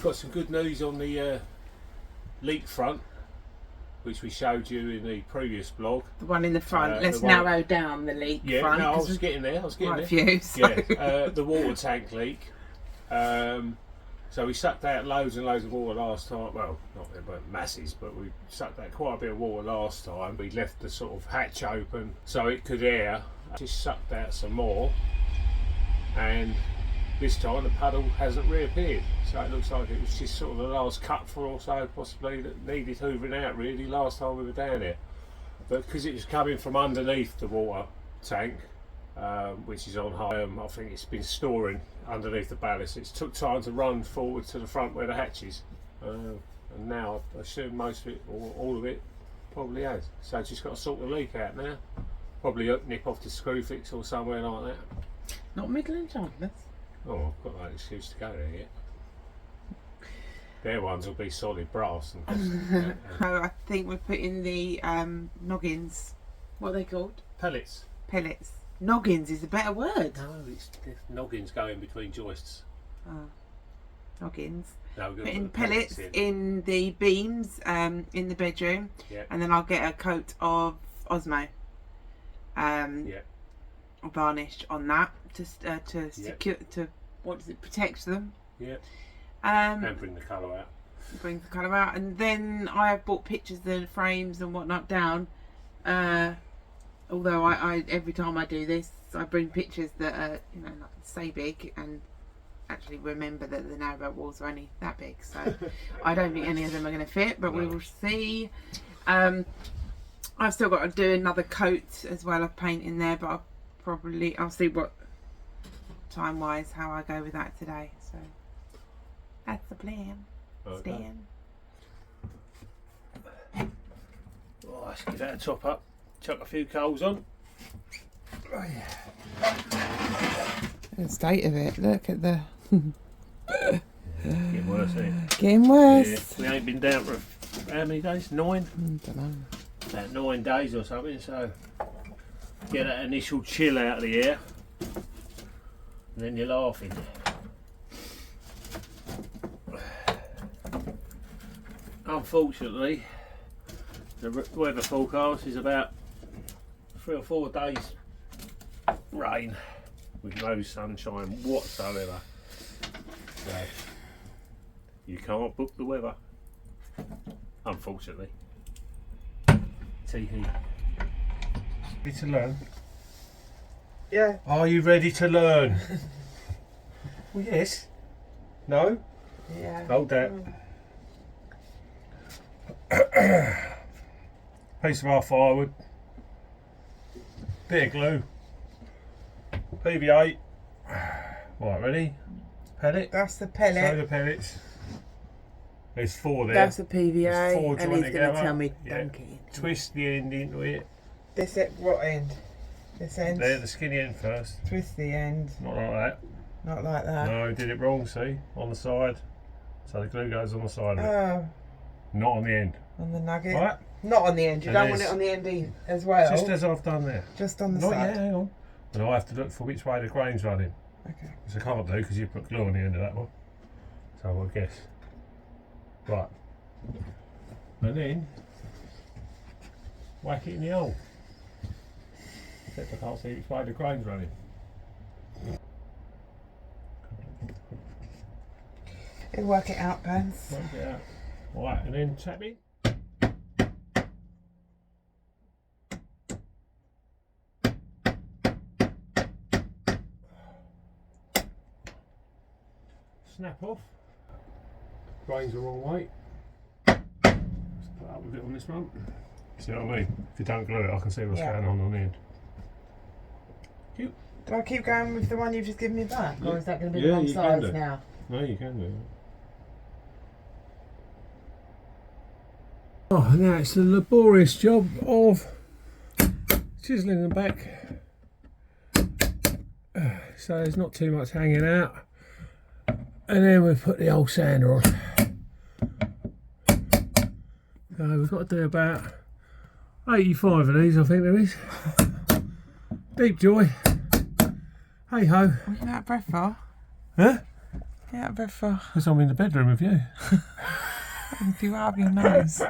we've got some good news on the leak front, which we showed you in the previous blog. The one in the front. Let's narrow down the leak front. Yeah, no, I was getting there. Quite a few. So. Yeah, the water tank leak. So we sucked out loads and loads of water last time. Well, not they weren't masses, but we sucked out quite a bit of water last time. We left the sort of hatch open so it could air. Just sucked out some more, and this time the puddle hasn't reappeared. So it looks like it was just sort of the last cupful or so, possibly, that needed hoovering out really last time we were down here. But because it was coming from underneath the water tank, which is on high, I think it's been storing underneath the ballast. It took time to run forward to the front where the hatch is, and now I assume most of it, or all of it, probably has. So it's just got to sort the leak out now. Probably nip off to screw fix or somewhere like that. Not Midland Chandlers. Oh, I've got no excuse to go there yet. Their ones will be solid brass. And I think we're putting the noggins. What are they called? Pellets. Pellets. Noggins is a better word. No, it's noggins going between joists. Oh, noggins. No, we're putting pellets in the beams in the bedroom, and then I'll get a coat of Osmo varnish on that to secure protect them. Yeah. And bring the colour out. Bring the colour out, and then I have bought pictures of the frames and whatnot down. Although I every time I do this, I bring pictures that are like say big, and actually remember that the narrowboat walls are only that big. So I don't think any of them are going to fit, but we will see. I've still got to do another coat as well of paint in there, but I'll see what time wise how I go with that today. So that's the plan. Okay. Stan. Oh, let's get that top up. Chuck a few coals on. Oh, yeah. The state of it. Look at the. Getting worse, ain't it? Getting worse. Yeah. We ain't been down for how many days? 9? I don't know. About 9 days or something. So get that initial chill out of the air, and then you're laughing. Unfortunately, the weather forecast is about 3 or 4 days rain with no sunshine whatsoever. So you can't book the weather, unfortunately. Tee-hee. Ready to learn? Yeah. Are you ready to learn? Well, yes. No? Yeah. Hold that. Piece of our firewood, bit of glue, PVA. Right, ready? Pellet. That's the pellet. Soda pellets. There's 4 there. That's the PVA. There's 4 and joined he's going to together. tell me Yeah. donkey. Twist the end into it. This at what end? This end? There, the skinny end first. Twist the end. Not like that. Not like that. No, did it wrong, see? On the side. So the glue goes on the side of it. Oh, Not on the end. on the nugget. Right? Not on the end. You And don't want there's- it on the end as well. Just as I've done there. Just on the Not side. yet, hang on. And I have to look for which way the grain's running. Okay. Which I can't do because you put glue on the end of that one. So I'll guess. Right. And then whack it in the hole. Except I can't see which way the grain's running. It'll work it out, Pants. Work it out. Right, and then tap it. Snap off. Grain's the wrong way. Let's put up with it on this one. See what I mean? If you don't glue it, I can see what's going on the end. Cute. Do I keep going with the one you've just given me back? Or is that going to be Yeah, the wrong you can size do. now? No, you can do it. Oh, now it's the laborious job of chiseling them back. So there's not too much hanging out. And then we put the old sander on. So we've got to do about 85 of these, I think there is. Deep joy. Hey ho. What are you out of breath for? Huh? Get out of bed for. Because I'm in the bedroom with you. If you have your nose.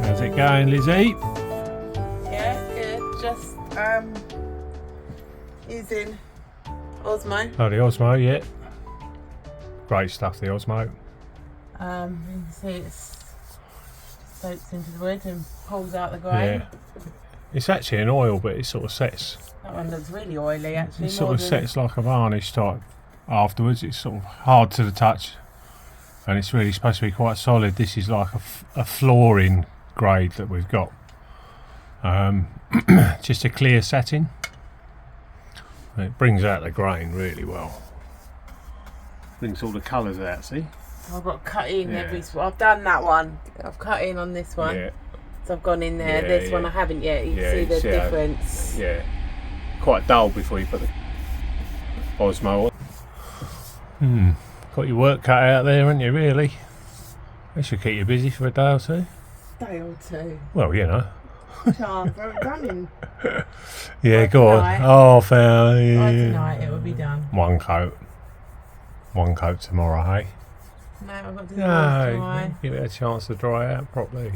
How's it going, Lizzie? Yeah, good. Just using Osmo. Oh, the Osmo, yeah. Great stuff, the Osmo. You can see it's soaks into the wood and pulls out the grain. Yeah. It's actually an oil, but it sort of sets. That one looks really oily actually. It sort of sets like a varnish type afterwards. It's sort of hard to the touch, and it's really supposed to be quite solid. This is like a flooring grade that we've got. Just a clear satin. It brings out the grain really well. Brings all the colours out, see? I've got cut in every. I've done that one. I've cut in on this one. Yeah. So I've gone in there. This one I haven't yet. You can see the difference. Yeah. Quite dull before you put the Osmo on. Got your work cut out there, haven't you, really? This should keep you busy for a day or two. Day or two. Well, you know. Chance. I'm done in. Yeah, go on. Oh, fair. By tonight it will be done. One coat tomorrow, hey? No, I've got to do the dry. Give it a chance to dry out properly.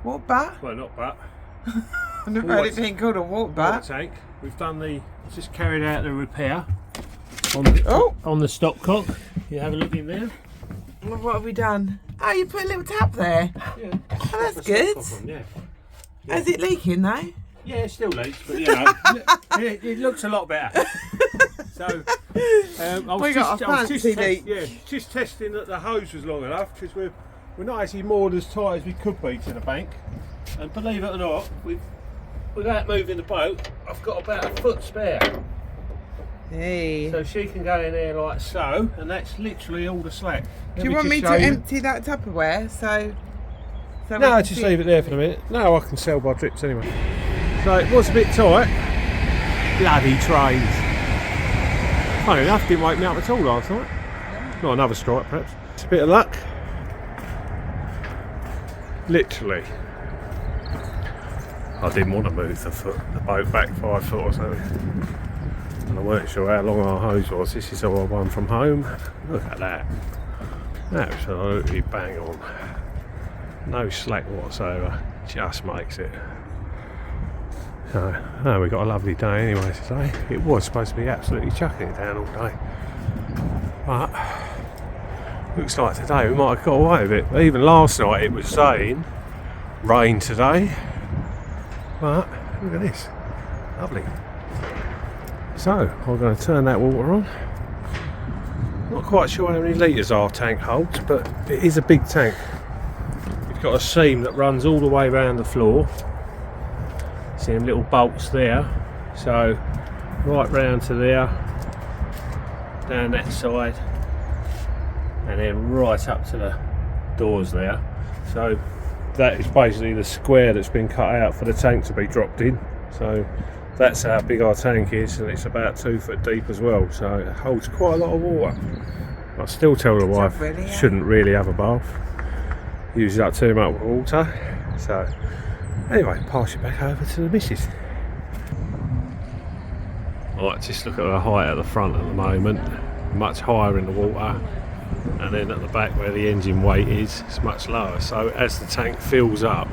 Water butt? Well, not butt. I've never heard it being called a water butt. Tank. We've done just carried out the repair on the stopcock. You have a look in there. What have we done? Oh, you put a little tap there. Yeah. Oh, that's good. Yeah. Is it leaking though? Yeah, it still leaks, but you know, it looks a lot better. So, I was just testing that the hose was long enough, because we're not actually moored as tight as we could be to the bank. And believe it or not, without moving the boat, I've got about a foot spare. Hey. So she can go in there like so, and that's literally all the slack. Do you want me to empty that Tupperware? No, just leave it there for a minute. No, I can sell by drips anyway. So it was a bit tight. Bloody trains. Funny enough, didn't wake me up at all last night. Not another strike, perhaps. It's a bit of luck. Literally. I didn't want to move the boat back 5 foot or something. And I weren't sure how long our hose was. This is all I won from home. Look at that. Absolutely bang on. No slack whatsoever. Just makes it. So, we got a lovely day anyway today. It was supposed to be absolutely chucking it down all day. But looks like today we might have got away with it. Even last night it was saying rain today. But look at this. Lovely. So I'm going to turn that water on. Not quite sure how many litres our tank holds, but it is a big tank. You've got a seam that runs all the way around the floor. See them little bolts there. So right round to there, down that side, and then right up to the doors there. So that is basically the square that's been cut out for the tank to be dropped in. So That's how big our tank is, and it's about 2 foot deep as well, so it holds quite a lot of water. I still tell the wife really, shouldn't really have a bath, uses up too much water. So anyway, pass it back over to the missus. Right, just look at the height at the front at the moment, much higher in the water, and then at the back where the engine weight is, it's much lower. So as the tank fills up,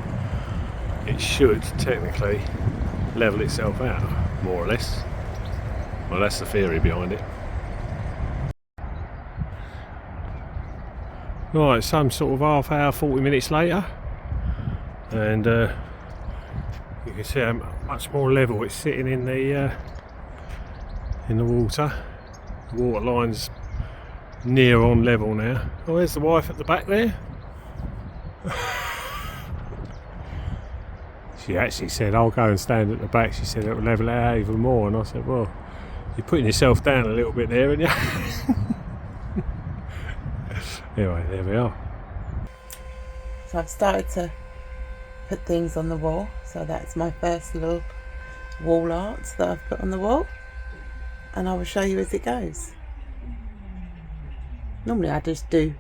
it should technically level itself out, more or less. Well, that's the theory behind it. Right, some sort of half hour, 40 minutes later, and you can see how much more level it's sitting in the water. The water line's near on level now. Oh, there's the wife at the back there. She actually said, I'll go and stand at the back. She said it'll level it out even more, and I said, well, you're putting yourself down a little bit there, aren't you? Anyway, there we are. So I've started to put things on the wall. So that's my first little wall art that I've put on the wall, and I will show you as it goes. Normally I just do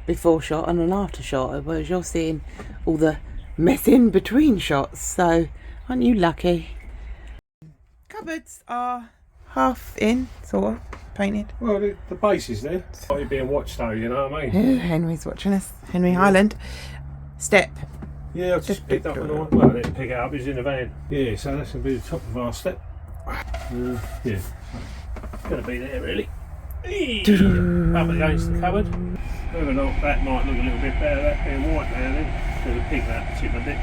before shot and an after shot, whereas you're seeing all the mess in between shots, so aren't you lucky? Cupboards are half in, sort of, painted. Well, the base is there. You're being watched though, you know what I mean? Henry's watching us. Henry Highland. Step. Yeah, I've just picked up another one. Well, I didn't pick it up, it's in the van. Yeah, so that's going to be the top of our step. Yeah, it's going to be there really. Up against the cupboard. Whether or not that might look a little bit better, that being white now then. Going to pick that particular bit.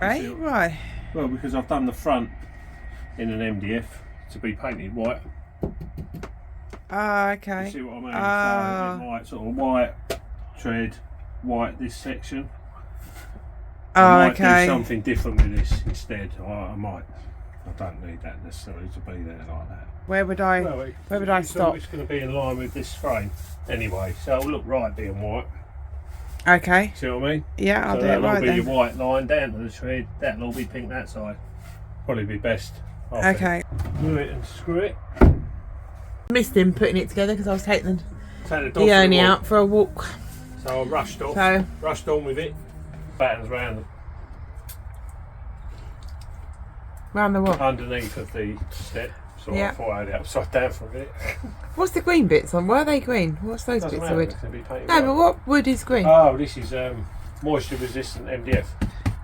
Right, right. Well, because I've done the front in an MDF to be painted white. Ah, okay. You see what I mean? So it might sort of white tread, white this section. Oh, I might okay. do something different with this instead. I might. I don't need that necessarily to be there like that. Where would I? Well, where would I stop? It's going to be in line with this frame anyway, so it'll look right being white. Okay. See what I mean? Yeah, I'll so do it that'll right be then. your white line down to the tread. That'll all be pink that side. Probably be best. Okay. Glue it and screw it. Missed him putting it together because I was taking Take the Ernie out for a walk. So I rushed off. So Rushed on with it. Battens round the wall. underneath of the step. So Yeah. I thought I had it upside down for a minute. What's the green bits on? Were they green? What's those Doesn't bits matter, of wood? it's gonna be painted No, white. but what wood is green? Oh, this is moisture resistant MDF.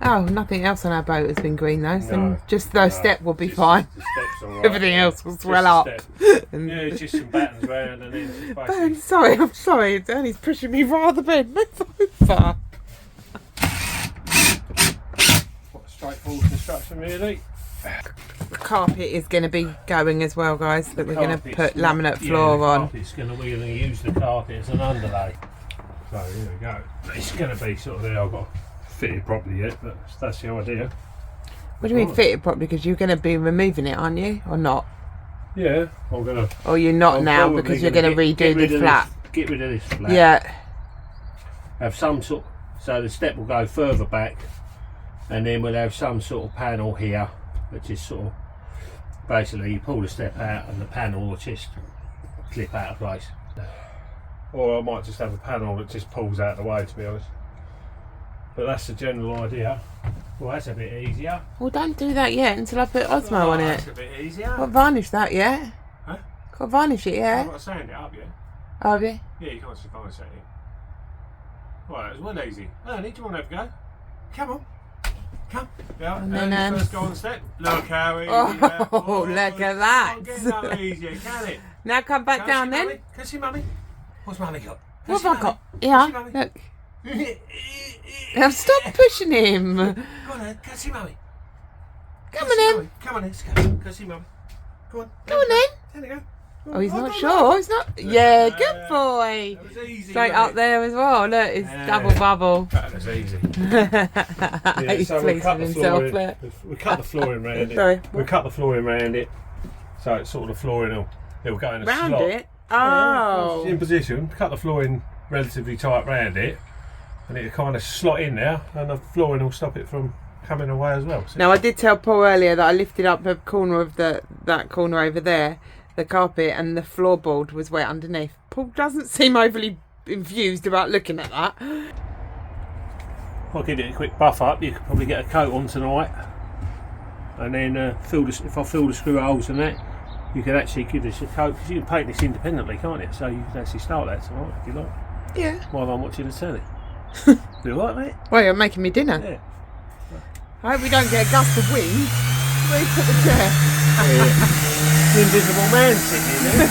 Oh, nothing else on our boat has been green though. So No, just those no, step will be just fine. The steps all right. Everything else will Just swell the up. step. And Yeah, it's just some battens round and then just Ben, basically sorry, I'm sorry. Ernie's pushing me rather Ben. So far. straightforward construction really. The carpet is going to be going as well, guys. That we're going to Carpet's put not- laminate yeah, floor the on. carpet's we're going to use the carpet as an underlay. So here we go. It's going to be sort of there. I've got to fit it properly yet, but that's the idea. What do you mean fit it properly? Because you're going to be removing it, aren't you? Or not? Yeah, I'm going to. Or you're not I'm now probably because you're gonna going to get redo rid the of flat? Get rid of this flat. Yeah. Have some sort. So the step will go further back, and then we'll have some sort of panel here, which is sort of basically you pull the step out and the panel will just clip out of place. Or I might just have a panel that just pulls out of the way, to be honest. But that's the general idea. Well, that's a bit easier. Well, don't do that yet until I put Osmo on That's it. a bit easier. Can't varnish that yet. Huh? Can't varnish it I've yet. got to sand it up, yeah? Oh, have you? Yeah, you can't just varnish that in. Right, that was one easy. Ernie, do you want to have a go? Come on. Come. Yeah, And Ernie, then, first go on the step. Look how easy Oh, that. look at that. Can't get no easier, can it? Now come back Can down see then. Mummy? Can see mummy? What's mummy got? What have I got? Yeah, look. Now stop pushing him. Go on then, can see mummy? Come on then. Come on then, let's go. Can see mummy? Come on. Go on then. There you go. Oh, he's not go, sure. He's not. Yeah, good boy. That was easy. Straight wasn't up it? there as well. Look, it's Yeah. double bubble. That was easy. Yeah, He's so pleased with himself there. We cut the flooring round it. Sorry. We cut the flooring round it, so it's sort of the flooring will go in a Round slot. it? Yeah, Oh. in position. Cut the flooring relatively tight round it, and it'll kind of slot in there, and the flooring will stop it from coming away as well. Now I did tell Paul earlier that I lifted up the corner of that corner over there, the carpet, and the floorboard was wet underneath. Paul doesn't seem overly enthused about looking at that. I'll give it a quick buff up. You could probably get a coat on tonight, and then if I fill the screw holes and that, you could actually give this a coat, because you can paint this independently, can't you? So you can actually start that tonight if you like. Yeah. While I'm watching the telly. You alright, mate? Well, you're making me dinner. Yeah. I hope we don't get a gust of wind. Where you put the chair? The invisible man sitting in there.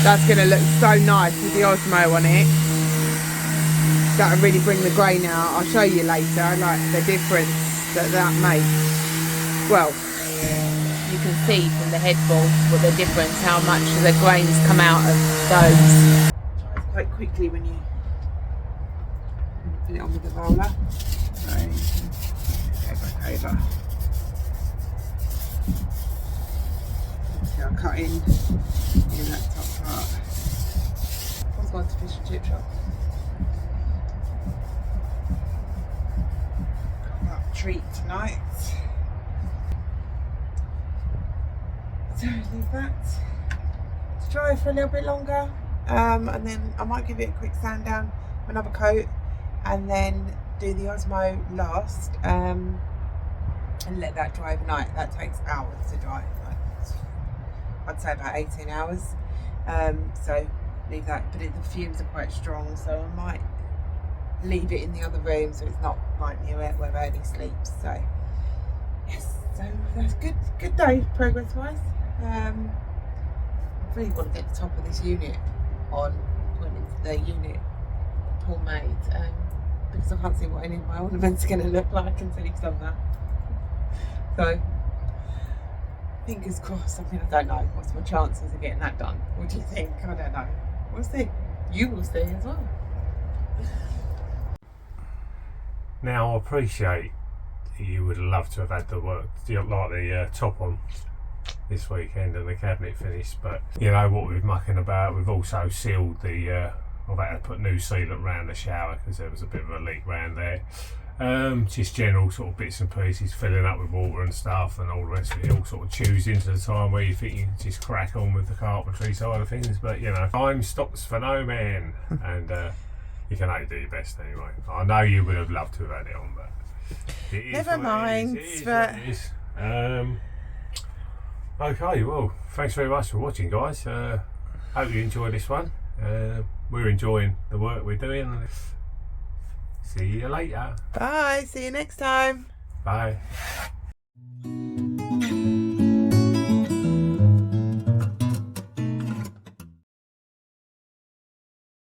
That's going to look so nice with the Osmo on it. That'll really bring the grain out. I'll show you later. I like the difference that makes. Well, you can see from the headboard what the difference, how much the grains come out of those. Dries quite quickly when you put it on with the roller. So go back over. So I'll cut in that top part. I've gone to fish and chip shop. Got that treat tonight. So leave that to dry for a little bit longer, and then I might give it a quick sand down, another coat, and then do the Osmo last, and let that dry overnight. That takes hours to dry, like, I'd say about 18 hours. So leave that, but the fumes are quite strong, so I might leave it in the other room so it's not like near it where Ernie sleeps. So yes, so that's good day progress wise. I really want to get the top of this unit on, put into the unit Paul made, because I can't see what any of my ornaments are going to look like until he's done that. So fingers crossed. I mean, I don't know what's my chances of getting that done. What do you think? I don't know. We'll see. You will see as well. Now I appreciate you would love to have had the work, like the top on this weekend and the cabinet finished, but you know what we've mucking about. We've also sealed the I've had to put new sealant around the shower because there was a bit of a leak around there. Just general sort of bits and pieces, filling up with water and stuff, and all the rest of it. All sort of chews into the time where you think you can just crack on with the carpentry side of things, but you know, time stops for no man, and you can only do your best anyway. I know you would have loved to have had it on, but it is never mind. Okay, well, thanks very much for watching, guys. Hope you enjoyed this one. We're enjoying the work we're doing. See you later. Bye. See you next time. Bye.